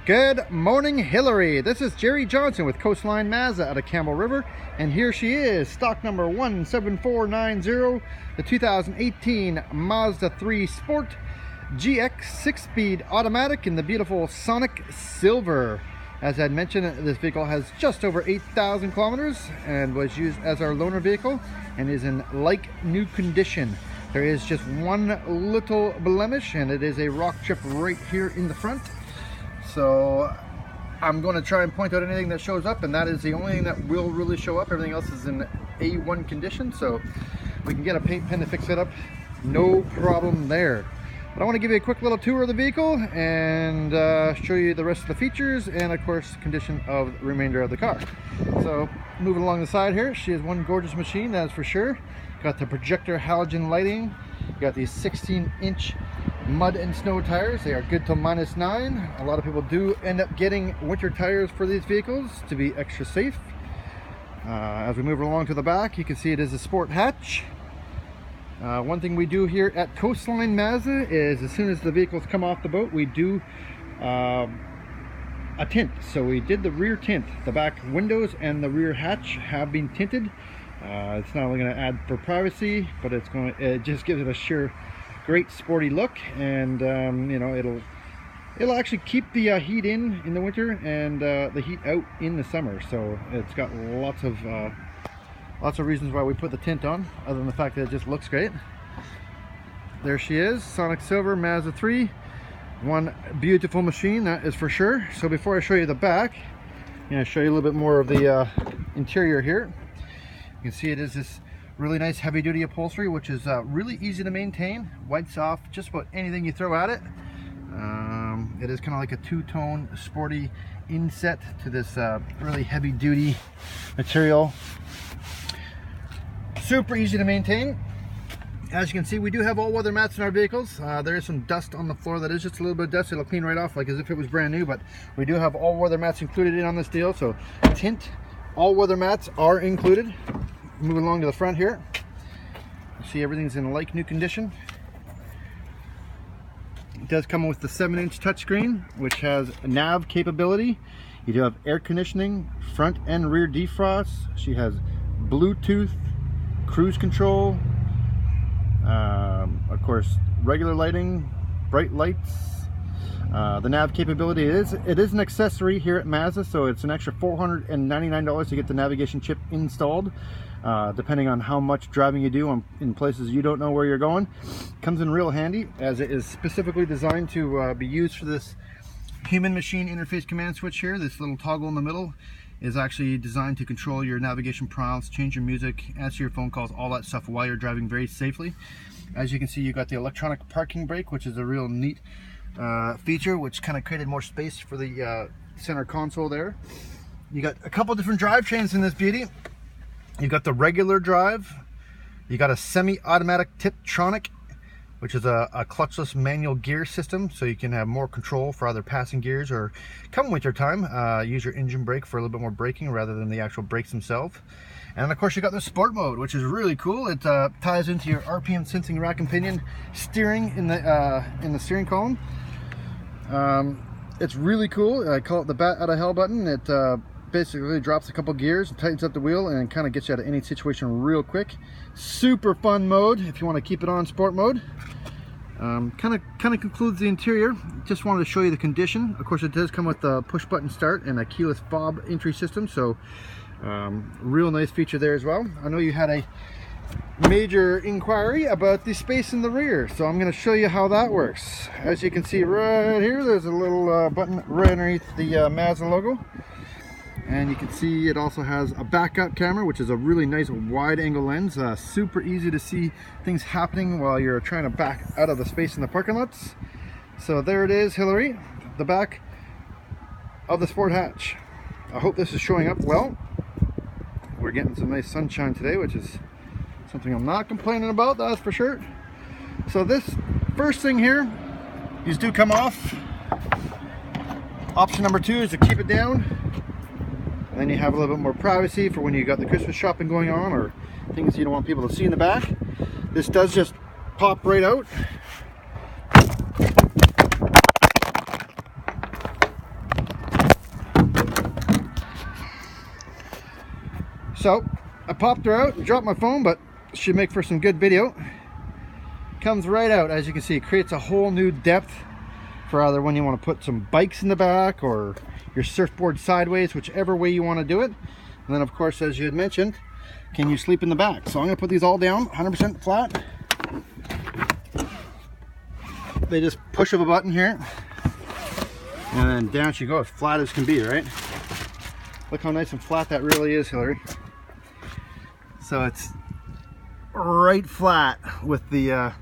Good morning, Hillary. This is Jerry Johnson with Coastline Mazda out of Campbell River, and here she is, stock number 17490, the 2018 Mazda 3 Sport GX 6-speed automatic in the beautiful Sonic Silver. As I mentioned, this vehicle has just over 8,000 kilometers and was used as our loaner vehicle and is in like new condition. There is just one little blemish, and it is a rock chip right here in the front. So I'm going to try and point out anything that shows up, and that is the only thing that will really show up. Everything else is in A1 condition, so we can get a paint pen to fix it up, no problem there. But I want to give you a quick little tour of the vehicle and show you the rest of the features and of course condition of the remainder of the car. So moving along the side here, she is one gorgeous machine, that is for sure. Got the projector halogen lighting. You got these 16-inch mud and snow tires. They are good till -9. A lot of people do end up getting winter tires for these vehicles to be extra safe. As we move along to the back, you can see it is a sport hatch. One thing we do here at Coastline Mazda is as soon as the vehicles come off the boat, we do a tint. So we did the rear tint. The back windows and the rear hatch have been tinted. It's not only going to add for privacy, but it just gives it a sheer great sporty look, and you know, it'll actually keep the heat in the winter and the heat out in the summer. So it's got lots of reasons why we put the tint on, other than the fact that it just looks great. There she is, Sonic Silver Mazda 3. One beautiful machine, that is for sure. So before I show you the back, I'm going to show you a little bit more of the interior here. You can see it is this really nice heavy duty upholstery, which is really easy to maintain. Wipes off just about anything you throw at it. It is kind of like a two-tone sporty inset to this really heavy duty material. Super easy to maintain. As you can see, we do have all weather mats in our vehicles. There is some dust on the floor that is just a little bit of dust. It'll clean right off like as if it was brand new, but we do have all weather mats included in on this deal. So tint, all weather mats are included. Moving along to the front here, you see everything's in like new condition. It does come with the 7-inch touchscreen, which has nav capability. You do have air conditioning, front and rear defrost. She has Bluetooth, cruise control, of course regular lighting, bright lights. The nav capability it is an accessory here at Mazda, so it's an extra $499 to get the navigation chip installed, depending on how much driving you do in places you don't know where you're going. Comes in real handy, as it is specifically designed to be used for this human-machine interface command switch here. This little toggle in the middle is actually designed to control your navigation prompts, change your music, answer your phone calls, all that stuff while you're driving very safely. As you can see, you got the electronic parking brake, which is a real neat feature, which kind of created more space for the center console there. You got a couple different drivetrains in this beauty. You got the regular drive, you got a semi-automatic Tiptronic, which is a clutchless manual gear system, so you can have more control for either passing gears or come winter time, use your engine brake for a little bit more braking rather than the actual brakes themselves. And of course you got the sport mode, which is really cool. It ties into your RPM sensing rack and pinion steering in the steering column. It's really cool. I call it the bat out of hell button. It basically drops a couple gears and tightens up the wheel and kind of gets you out of any situation real quick. Super fun mode if you want to keep it on sport mode. Kind of concludes the interior. Just wanted to show you the condition. Of course, it does come with a push button start and a keyless fob entry system, so real nice feature there as well. I know you had a major inquiry about the space in the rear, so I'm going to show you how that works. As you can see right here, there's a little button right underneath the Mazda logo, and you can see it also has a backup camera, which is a really nice wide angle lens. Super easy to see things happening while you're trying to back out of the space in the parking lots. So there it is, Hillary, the back of the sport hatch. I hope this is showing up well. We're getting some nice sunshine today, which is something I'm not complaining about, that's for sure. So this first thing here, these do come off. Option number 2 is to keep it down, and then you have a little bit more privacy for when you got the Christmas shopping going on or things you don't want people to see in the back. This does just pop right out. So I popped her out and dropped my phone, but should make for some good video. Comes right out, as you can see. It creates a whole new depth for either when you want to put some bikes in the back or your surfboard sideways, whichever way you want to do it. And then of course, as you had mentioned, can you sleep in the back? So I'm going to put these all down 100% flat. They just push of a button here, and then down she goes, flat as can be, right? Look how nice and flat that really is, Hillary. So it's right flat with the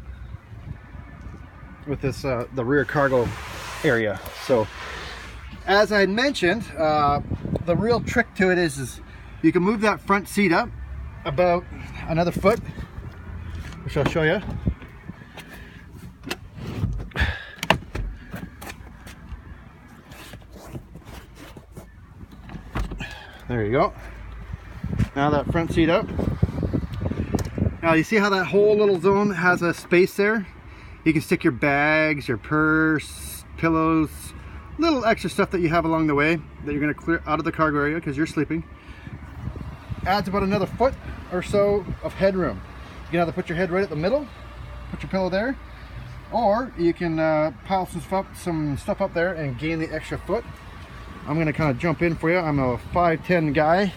the rear cargo area. So as I had mentioned, the real trick to it is you can move that front seat up about another foot, which I'll show you. There you go. Now that front seat up. Now you see how that whole little zone has a space there? You can stick your bags, your purse, pillows, little extra stuff that you have along the way that you're going to clear out of the cargo area because you're sleeping. Adds about another foot or so of headroom. You can either put your head right at the middle, put your pillow there, or you can pile some stuff up there and gain the extra foot. I'm going to kind of jump in for you. I'm a 5'10" guy.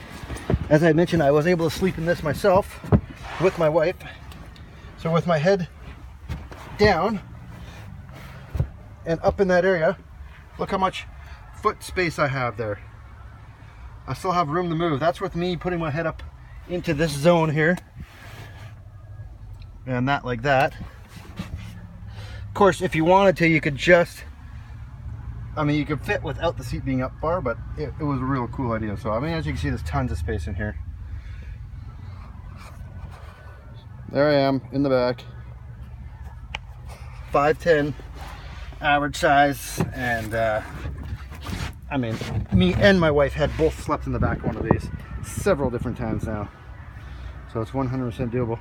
As I mentioned, I was able to sleep in this myself with my wife. So with my head down and up in that area, look how much foot space I have there. I still have room to move. That's with me putting my head up into this zone here, and that like that. Of course, if you wanted to, you could just, I mean, you could fit without the seat being up far, but it was a real cool idea. So I mean, as you can see, there's tons of space in here. There I am in the back, 5'10", average size, and I mean, me and my wife had both slept in the back of one of these several different times now, so it's 100% doable.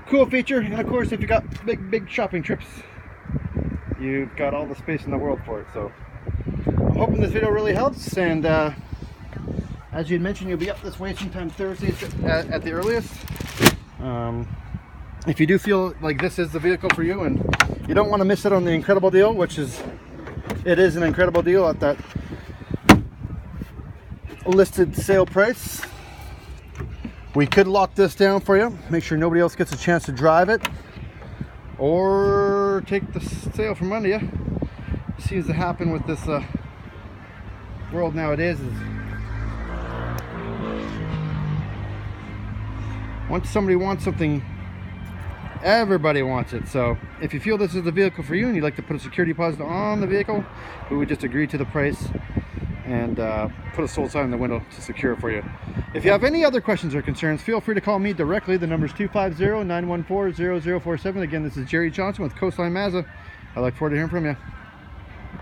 Cool feature, and of course, if you got big shopping trips, you've got all the space in the world for it. So I'm hoping this video really helps, and as you had mentioned, you'll be up this way sometime Thursdays at the earliest. If you do feel like this is the vehicle for you and you don't want to miss it on the incredible deal, which is, it is an incredible deal at that listed sale price, we could lock this down for you, make sure nobody else gets a chance to drive it or take the sale from under you. It seems to happen with this world nowadays is once somebody wants something, everybody wants it. So if you feel this is the vehicle for you and you'd like to put a security deposit on the vehicle, we would just agree to the price and put a sold sign in the window to secure it for you. If you have any other questions or concerns, feel free to call me directly. The number is 250-914-0047. Again, this is Jerry Johnson with Coastline Mazda. I look forward to hearing from you.